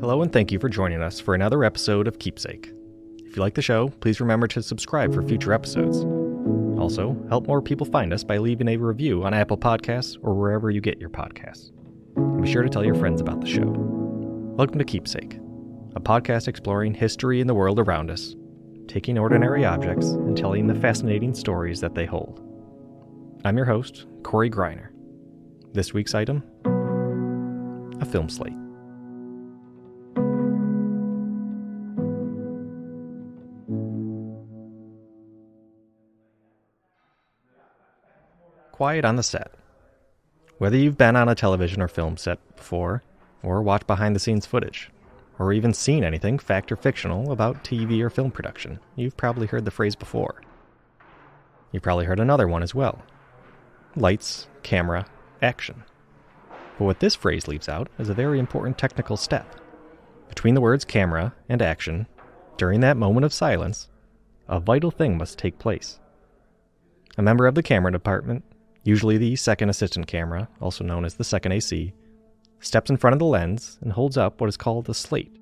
Hello and thank you for joining us for another episode of Keepsake. If you like the show, please remember to subscribe for future episodes. Also, help more people find us by leaving a review on Apple Podcasts or wherever you get your podcasts. And be sure to tell your friends about the show. Welcome to Keepsake, a podcast exploring history in the world around us, taking ordinary objects and telling the fascinating stories that they hold. I'm your host, Corey Greiner. This week's item, a film slate. Quiet on the set. Whether you've been on a television or film set before, or watched behind-the-scenes footage, or even seen anything, fact or fictional, about TV or film production, you've probably heard the phrase before. You've probably heard another one as well. Lights, camera, action. But what this phrase leaves out is a very important technical step. Between the words camera and action, during that moment of silence, a vital thing must take place. A member of the camera department, usually the second assistant camera, also known as the second AC, steps in front of the lens and holds up what is called a slate.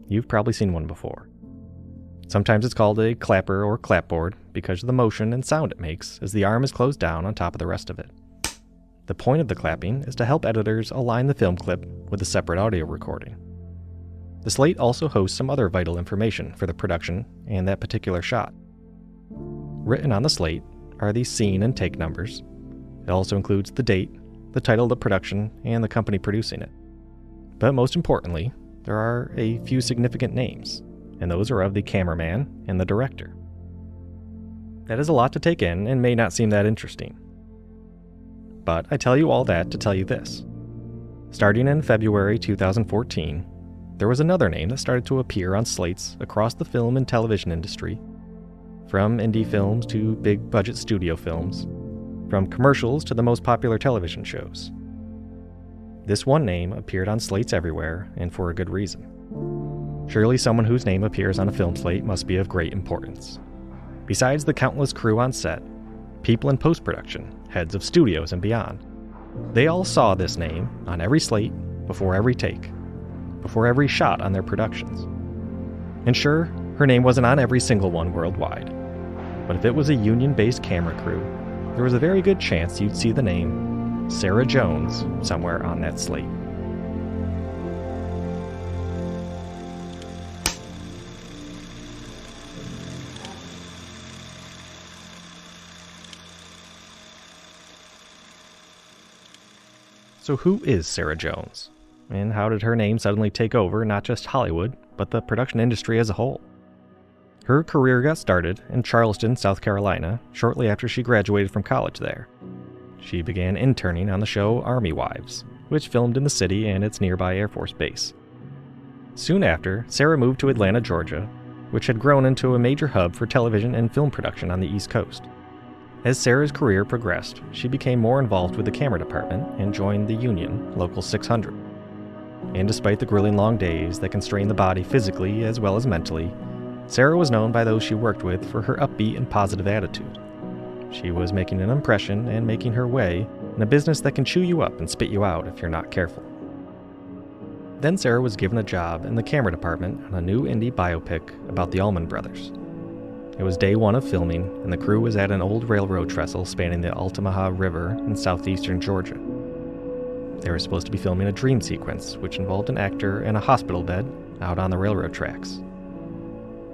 You've probably seen one before. Sometimes it's called a clapper or clapboard because of the motion and sound it makes as the arm is closed down on top of the rest of it. The point of the clapping is to help editors align the film clip with a separate audio recording. The slate also hosts some other vital information for the production and that particular shot. Written on the slate are the scene and take numbers. It also includes the date, the title of the production, and the company producing it. But most importantly, there are a few significant names, and those are of the cameraman and the director. That is a lot to take in and may not seem that interesting. But I tell you all that to tell you this. Starting in February 2014, there was another name that started to appear on slates across the film and television industry, from indie films to big-budget studio films, from commercials to the most popular television shows. This one name appeared on slates everywhere, and for a good reason. Surely someone whose name appears on a film slate must be of great importance. Besides the countless crew on set, people in post-production, heads of studios and beyond, they all saw this name on every slate, before every take, before every shot on their productions. And sure, her name wasn't on every single one worldwide, but if it was a union-based camera crew, there was a very good chance you'd see the name Sarah Jones somewhere on that slate. So who is Sarah Jones? And how did her name suddenly take over not just Hollywood, but the production industry as a whole? Her career got started in Charleston, South Carolina, shortly after she graduated from college there. She began interning on the show Army Wives, which filmed in the city and its nearby Air Force base. Soon after, Sarah moved to Atlanta, Georgia, which had grown into a major hub for television and film production on the East Coast. As Sarah's career progressed, she became more involved with the camera department and joined the union, Local 600. And despite the grueling long days that can strain the body physically as well as mentally, Sarah was known by those she worked with for her upbeat and positive attitude. She was making an impression and making her way in a business that can chew you up and spit you out if you're not careful. Then Sarah was given a job in the camera department on a new indie biopic about the Allman Brothers. It was day one of filming, and the crew was at an old railroad trestle spanning the Altamaha River in southeastern Georgia. They were supposed to be filming a dream sequence, which involved an actor in a hospital bed out on the railroad tracks.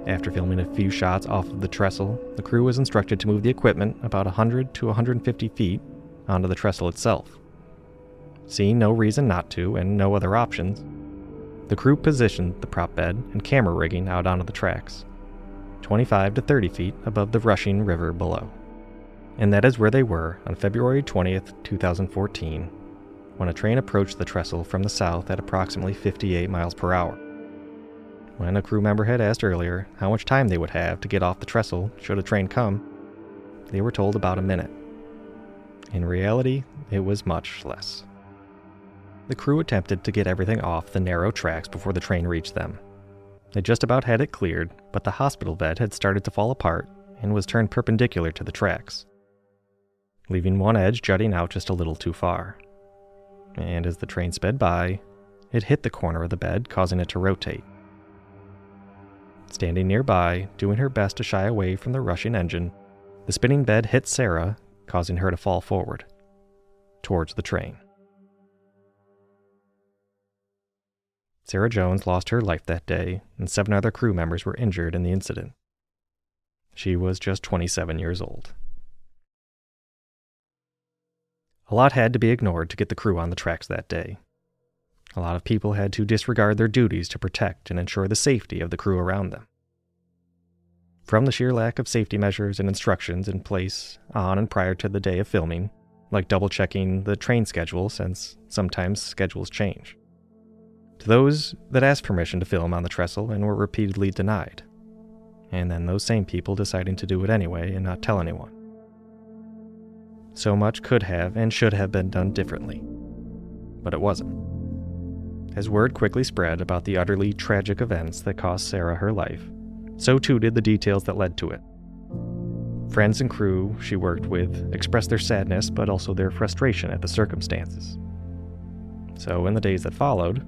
After filming a few shots off of the trestle, the crew was instructed to move the equipment about 100 to 150 feet onto the trestle itself. Seeing no reason not to and no other options, the crew positioned the prop bed and camera rigging out onto the tracks, 25 to 30 feet above the rushing river below. And that is where they were on February 20th, 2014, when a train approached the trestle from the south at approximately 58 miles per hour. When a crew member had asked earlier how much time they would have to get off the trestle should a train come, they were told about a minute. In reality, it was much less. The crew attempted to get everything off the narrow tracks before the train reached them. They just about had it cleared, but the hospital bed had started to fall apart and was turned perpendicular to the tracks, leaving one edge jutting out just a little too far. And as the train sped by, it hit the corner of the bed, causing it to rotate. Standing nearby, doing her best to shy away from the rushing engine, the spinning bed hit Sarah, causing her to fall forward, towards the train. Sarah Jones lost her life that day, and 7 other crew members were injured in the incident. She was just 27 years old. A lot had to be ignored to get the crew on the tracks that day. A lot of people had to disregard their duties to protect and ensure the safety of the crew around them. From the sheer lack of safety measures and instructions in place on and prior to the day of filming, like double-checking the train schedule since sometimes schedules change, to those that asked permission to film on the trestle and were repeatedly denied, and then those same people deciding to do it anyway and not tell anyone. So much could have and should have been done differently, but it wasn't. As word quickly spread about the utterly tragic events that cost Sarah her life, so too did the details that led to it. Friends and crew she worked with expressed their sadness but also their frustration at the circumstances. So in the days that followed,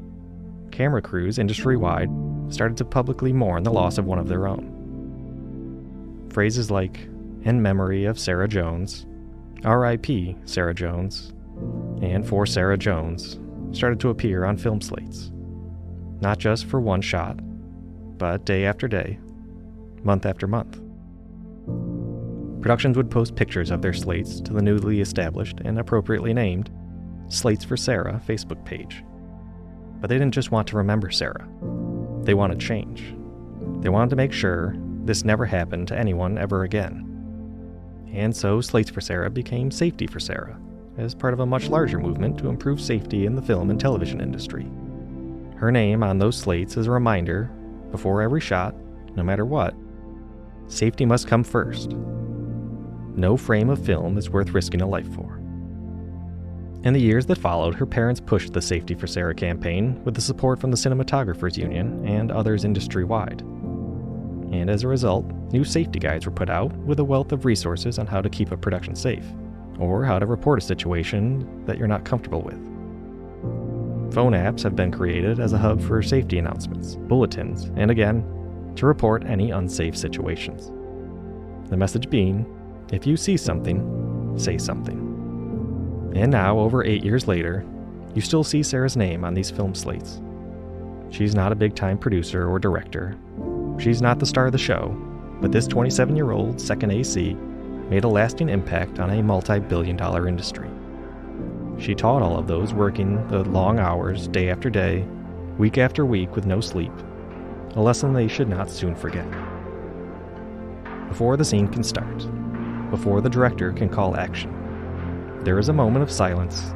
camera crews industry-wide started to publicly mourn the loss of one of their own. Phrases like, "In memory of Sarah Jones," "R.I.P. Sarah Jones," and "For Sarah Jones" started to appear on film slates. Not just for one shot, but day after day, month after month. Productions would post pictures of their slates to the newly established and appropriately named Slates for Sarah Facebook page. But they didn't just want to remember Sarah. They wanted change. They wanted to make sure this never happened to anyone ever again. And so Slates for Sarah became Safety for Sarah, as part of a much larger movement to improve safety in the film and television industry. Her name on those slates is a reminder, before every shot, no matter what, safety must come first. No frame of film is worth risking a life for. In the years that followed, her parents pushed the Safety for Sarah campaign with the support from the Cinematographers Union and others industry-wide. And as a result, new safety guides were put out with a wealth of resources on how to keep a production safe, or how to report a situation that you're not comfortable with. Phone apps have been created as a hub for safety announcements, bulletins, and again, to report any unsafe situations. The message being, if you see something, say something. And now, over 8 years later, you still see Sarah's name on these film slates. She's not a big-time producer or director. She's not the star of the show, but this 27-year-old second AC made a lasting impact on a multi-billion-dollar industry. She taught all of those working the long hours, day after day, week after week with no sleep, a lesson they should not soon forget. Before the scene can start, before the director can call action, there is a moment of silence,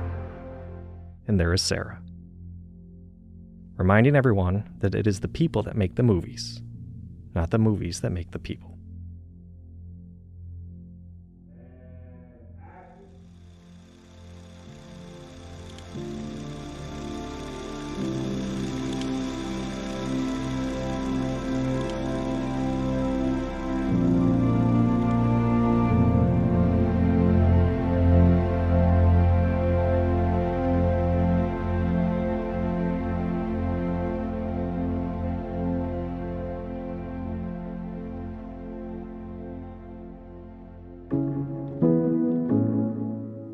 and there is Sarah, reminding everyone that it is the people that make the movies, not the movies that make the people.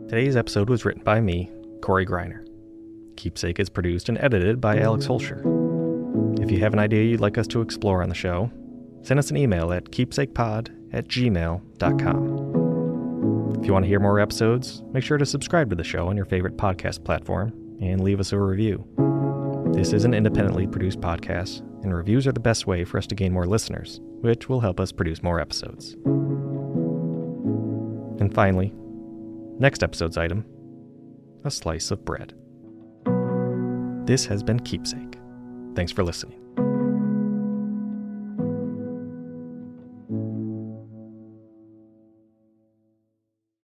Today's episode was written by me, Corey Greiner. Keepsake is produced and edited by Alex Holscher. If you have an idea you'd like us to explore on the show, send us an email at keepsakepod@gmail.com. If you want to hear more episodes, make sure to subscribe to the show on your favorite podcast platform and leave us a review. This is an independently produced podcast, and reviews are the best way for us to gain more listeners, which will help us produce more episodes. And finally, next episode's item, a slice of bread. This has been Keepsake. Thanks for listening.